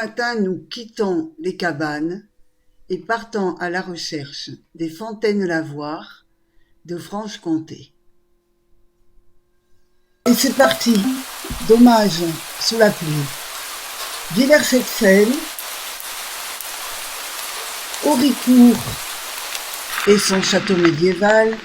matin, nous quittons les cabanes et partons à la recherche des Fontaines-Lavoire de Franche-Comté. Et c'est parti, dommage, sous la pluie. Villers-Cette-Selle, Auricourt et son château médiéval,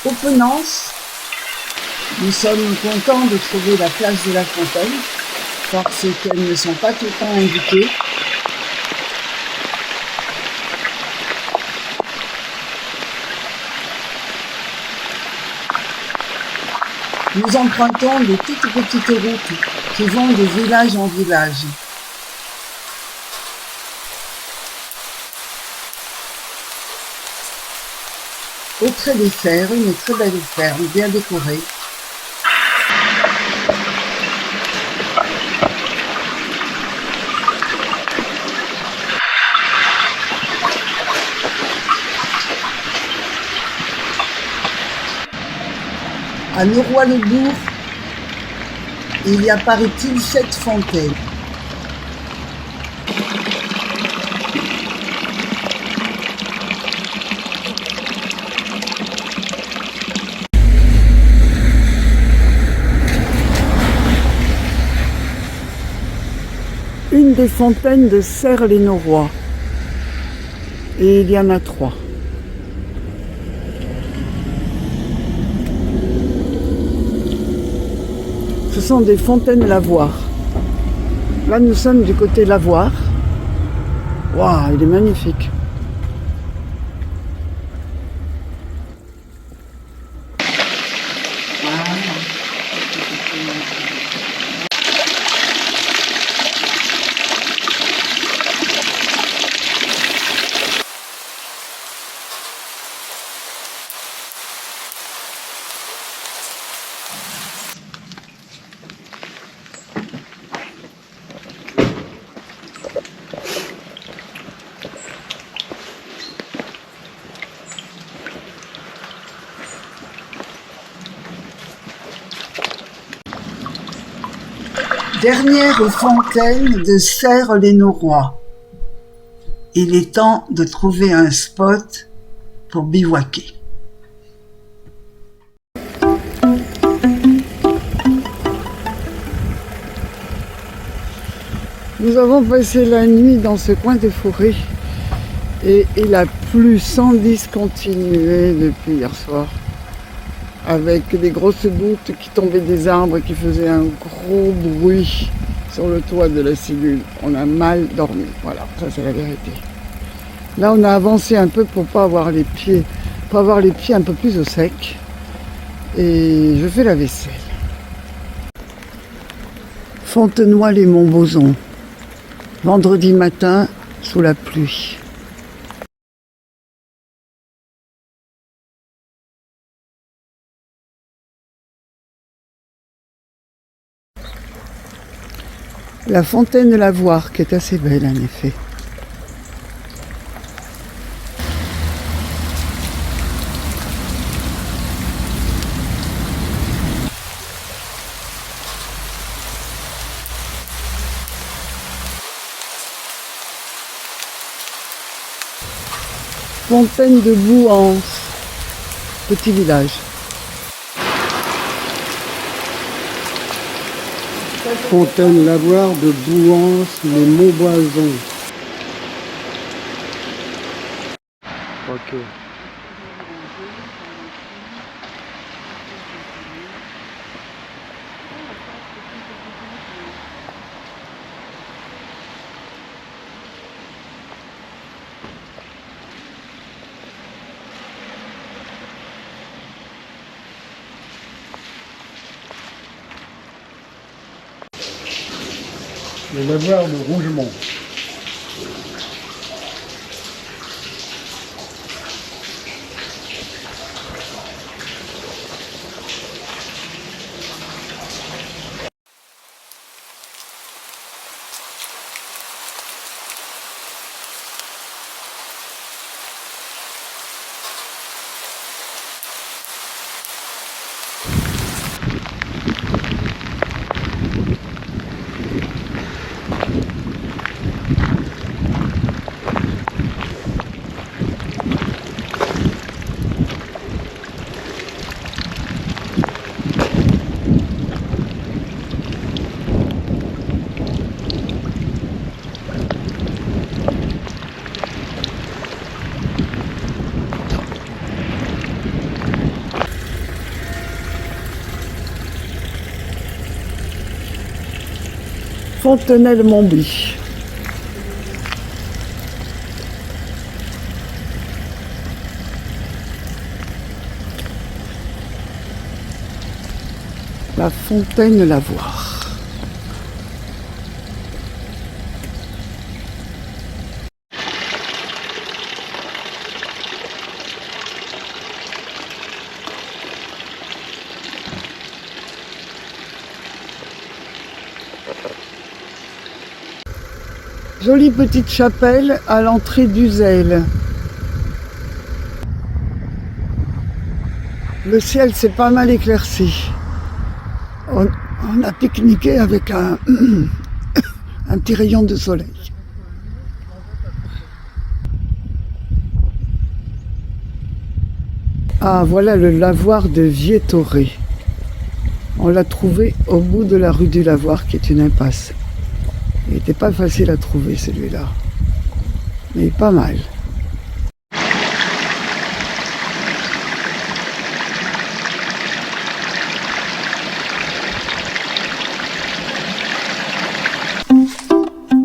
Oppenance. Nous sommes contents de trouver la place de la Fontaine parce qu'elles ne sont pas tout le temps indiquées. Nous empruntons de toutes petites routes qui vont de village en village. Au trait des Serres, une très belle ferme bien décorée. À Leroy-le-Bourg, il y a, paraît-il, 7 fontaines. Une des fontaines de Serres-les-Noroy. Et il y en a 3. Ce sont des Fontaines-Lavoire. Là, nous sommes du côté Lavoir. Waouh, il est magnifique. Dernière fontaine de Serres-les-Noroy. Il est temps de trouver un spot pour bivouaquer. Nous avons passé la nuit dans ce coin de forêt et il a plu sans discontinuer depuis hier soir, avec des grosses gouttes qui tombaient des arbres et qui faisaient un gros bruit sur le toit de la cellule. On a mal dormi, voilà, ça c'est la vérité. Là on a avancé un peu pour pas avoir les pieds un peu plus au sec, et je fais la vaisselle. Fontenoy-les-Montbozons, vendredi matin sous la pluie. La Fontaine-Lavoire qui est assez belle en effet. Fontaine de Bouhans, petit village. Fontaine-Lavoire de Bouhans, les Montbozons. Ok. Le lavoir de Rougemont. Fontenelle-Montby. La Fontaine-Lavoir. Jolie petite chapelle à l'entrée d'Uzel. Le ciel s'est pas mal éclairci. On a pique-niqué avec un petit rayon de soleil. Ah, voilà le lavoir de Viétoré. On l'a trouvé au bout de la rue du Lavoir, qui est une impasse. Il n'était pas facile à trouver celui-là, mais pas mal.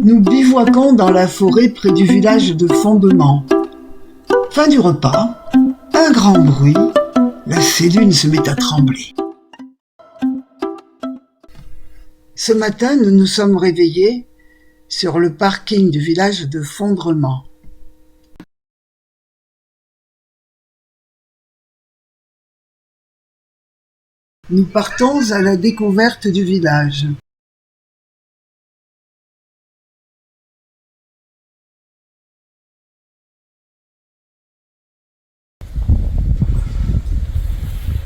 Nous bivouaquons dans la forêt près du village de Fondement. Fin du repas, un grand bruit, la cellule se met à trembler. Ce matin, nous nous sommes réveillés sur le parking du village de Fondement. Nous partons à la découverte du village.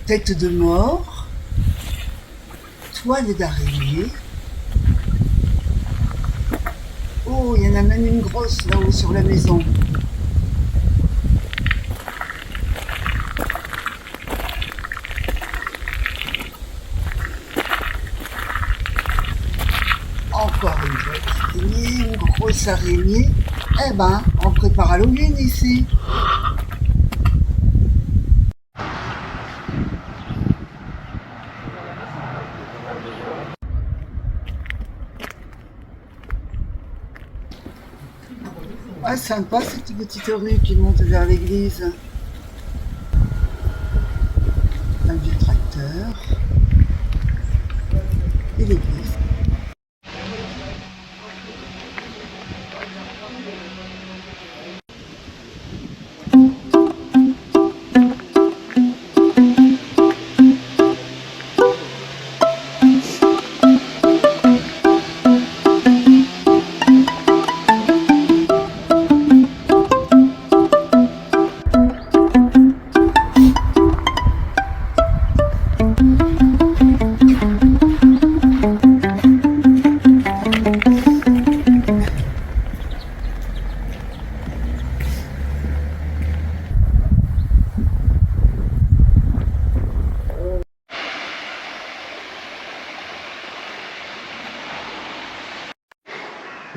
Tête de mort, toile d'araignée. Oh, il y en a même une grosse là-haut sur la maison. Encore une grosse araignée. Eh ben, on prépare Halloween ici. Ah, sympa cette petite rue qui monte vers l'église. Un vieux tracteur. Et l'église.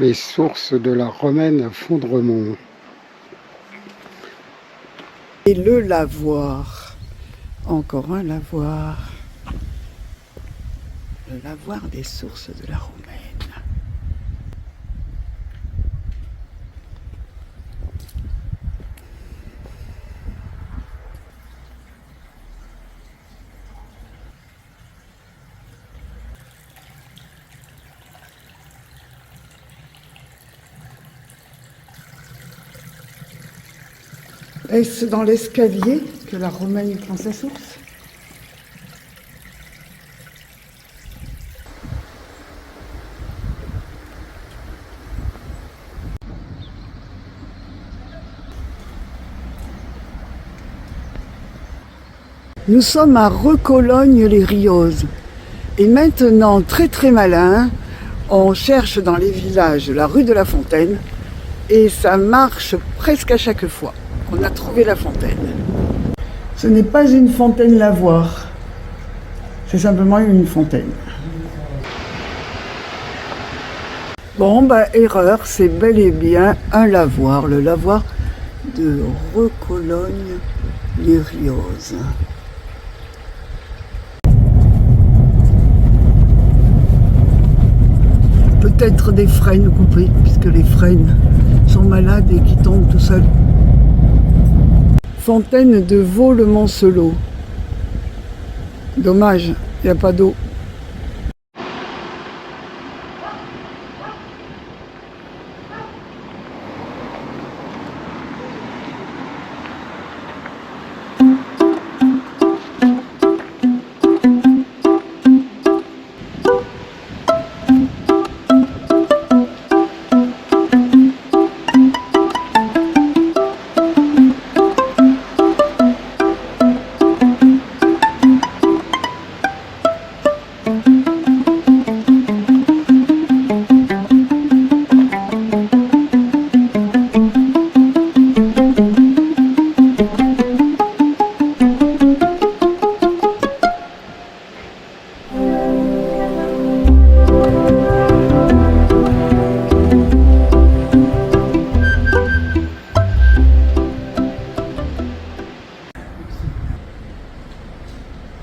Les sources de la Romaine à Fondremont. Et le lavoir. Encore un lavoir. Le lavoir des sources de la Romaine. Est-ce dans l'escalier que la Romaine prend sa source? Nous sommes à Recologne-les-Rioses. Et maintenant, très malin, on cherche dans les villages la rue de la Fontaine et ça marche presque à chaque fois. On a trouvé la fontaine. Ce n'est pas une fontaine lavoir, c'est simplement une fontaine. Bon, bah, erreur, c'est bel et bien un lavoir, le lavoir de Recologne-les-Rioses. peut-être des frênes coupés, puisque les frênes sont malades et qui tombent tout seuls. Fontaine de Vaux-le-Moncelot. Dommage, il n'y a pas d'eau.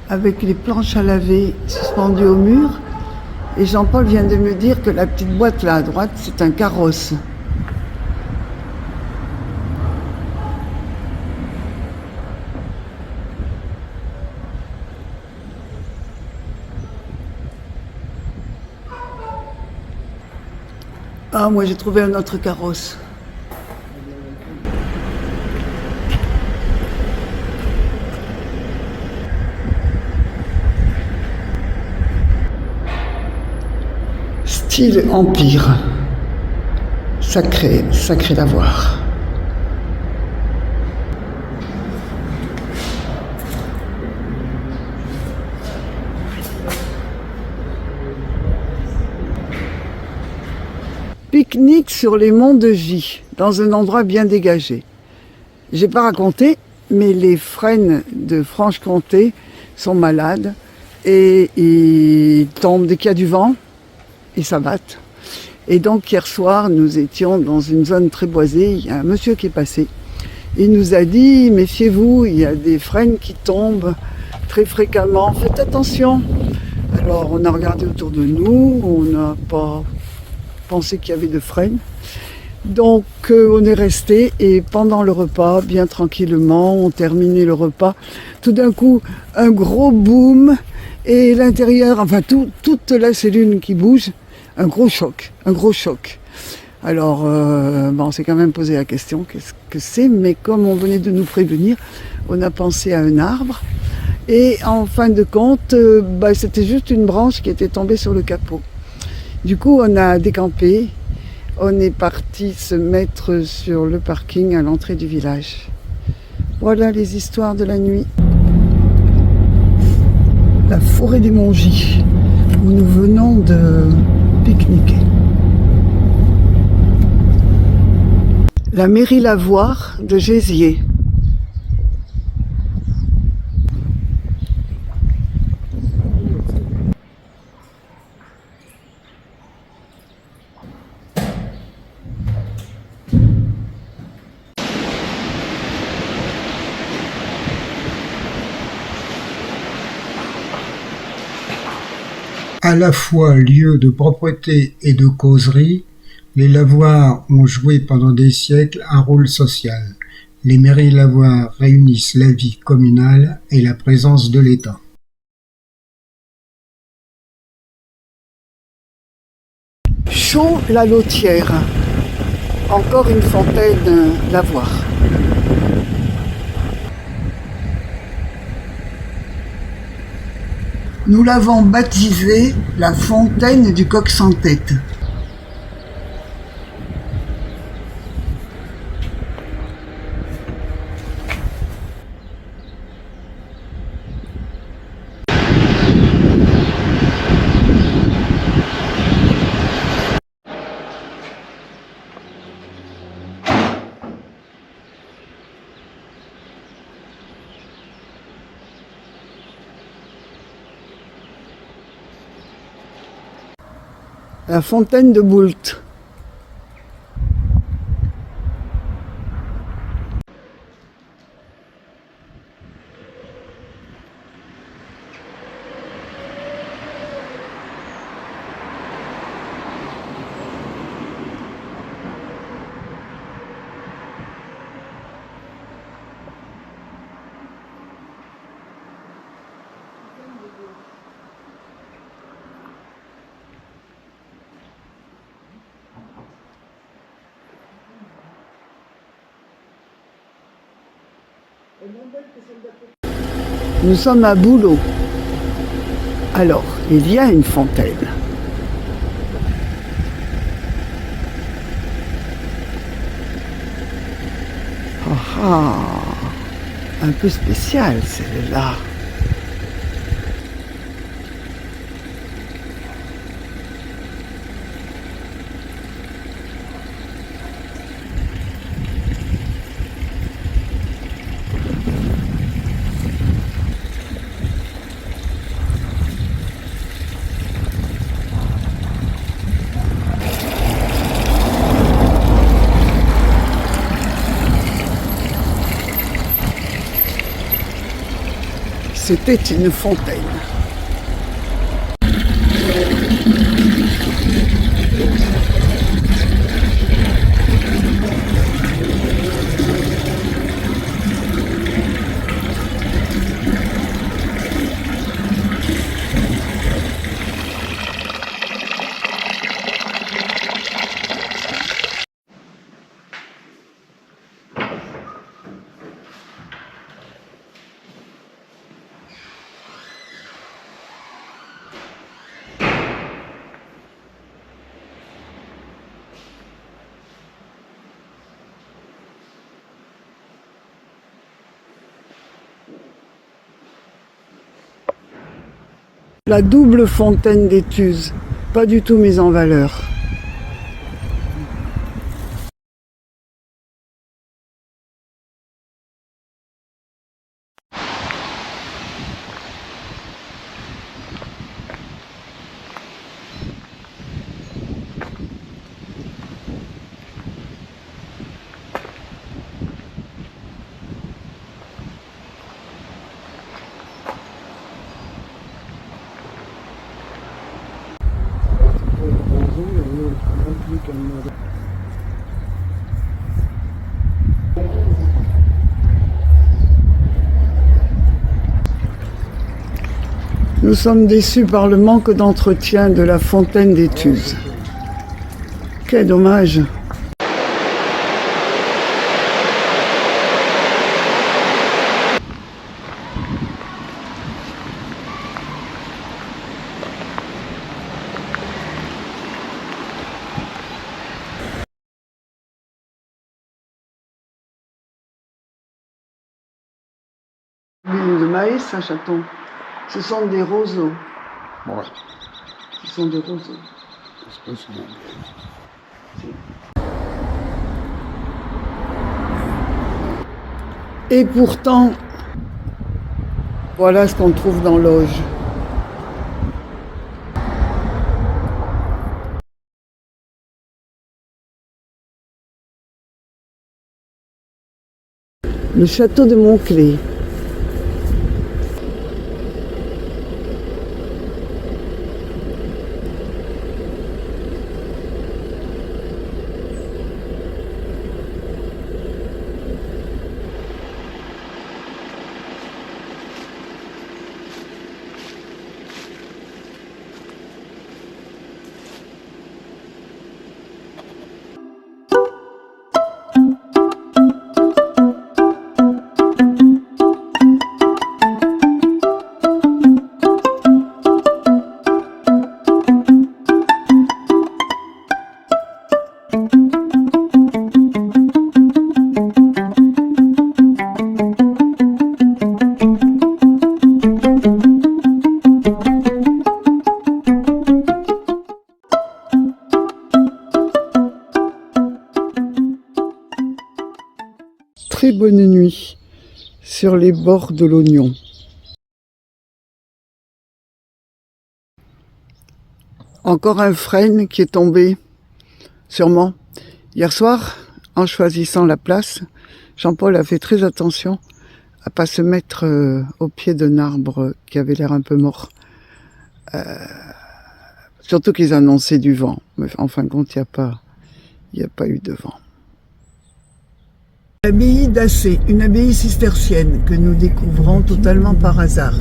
Avec les planches à laver suspendues au mur. Et Jean-Paul vient de me dire que la petite boîte là à droite, c'est un carrosse. Ah, moi j'ai trouvé un autre carrosse. Style empire. Sacré, sacré d'avoir. Pique-nique sur les monts de Vie, dans un endroit bien dégagé. J'ai pas raconté, mais les frênes de Franche-Comté sont malades et ils tombent dès qu'il y a du vent, ils s'abattent. Et donc hier soir, nous étions dans une zone très boisée, il y a un monsieur qui est passé. Il nous a dit, méfiez-vous, il y a des frênes qui tombent très fréquemment, faites attention. Alors on a regardé autour de nous, on n'a pas pensé qu'il y avait de frênes. Donc on est resté et pendant le repas, bien tranquillement, on terminait le repas. Tout d'un coup, un gros boom et l'intérieur, enfin toute la cellule qui bouge, un gros choc. Alors, on s'est quand même posé la question, qu'est-ce que c'est? Mais comme on venait de nous prévenir, on a pensé à un arbre. Et en fin de compte, c'était juste une branche qui était tombée sur le capot. Du coup, on a décampé. On est parti se mettre sur le parking à l'entrée du village. Voilà les histoires de la nuit. La forêt des Mongies, où nous venons de pique-niquer. La mairie Lavoir de Gézier. À la fois lieu de propreté et de causerie, les lavoirs ont joué pendant des siècles un rôle social. Les mairies lavoirs réunissent la vie communale et la présence de l'État. Chaux-la-Lotière, encore une fontaine lavoir. Nous l'avons baptisée la fontaine du coq sans tête. La fontaine de Boult. Nous sommes à Boulot. Alors, il y a une fontaine. Un peu spéciale celle-là. C'était une fontaine. La double fontaine d'Étuse, pas du tout mise en valeur. Nous sommes déçus par le manque d'entretien de la fontaine d'Étuse. Quel dommage! L'huile de maïs, Saint-Chaton, ce sont des roseaux. Ouais, Ce sont des roseaux. c'est possible. Et pourtant, voilà ce qu'on trouve dans l'Auge. Le château de Montclé. Très bonne nuit sur les bords de l'Ognon. Encore un frêne qui est tombé, sûrement. Hier soir, en choisissant la place, Jean-Paul a fait très attention à pas se mettre au pied d'un arbre qui avait l'air un peu mort. Surtout qu'ils annonçaient du vent. Mais en fin de compte, il n'y a pas eu de vent. L'abbaye d'Assé, une abbaye cistercienne que nous découvrons totalement par hasard.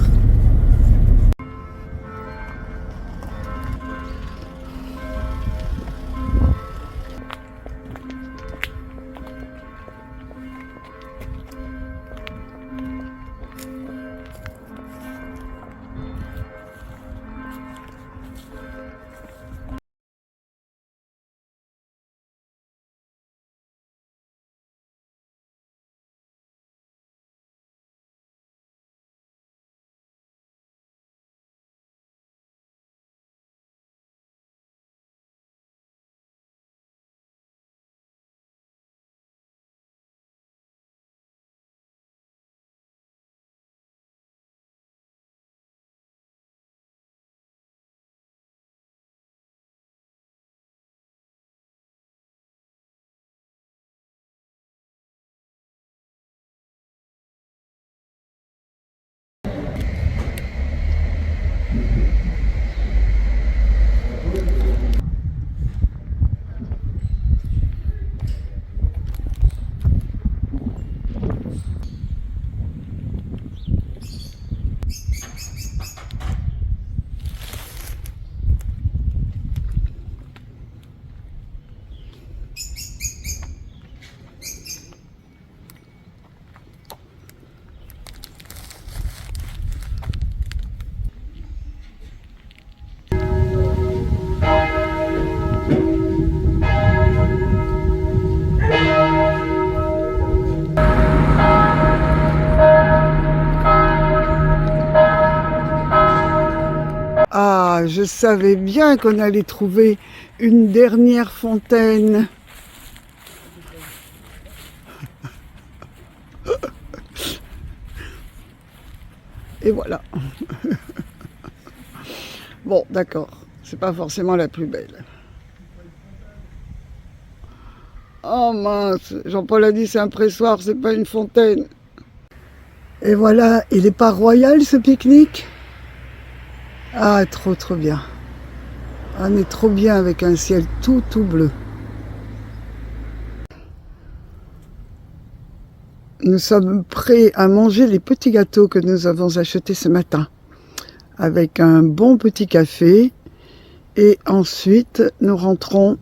Ah, je savais bien qu'on allait trouver une dernière fontaine. Et voilà. Bon, d'accord. C'est pas forcément la plus belle. Oh mince, Jean-Paul a dit c'est un pressoir, c'est pas une fontaine. Et voilà, il est pas royal ce pique-nique? Ah, trop trop bien. On est trop bien avec un ciel tout bleu. Nous sommes prêts à manger les petits gâteaux que nous avons achetés ce matin. Avec un bon petit café. Et ensuite, nous rentrons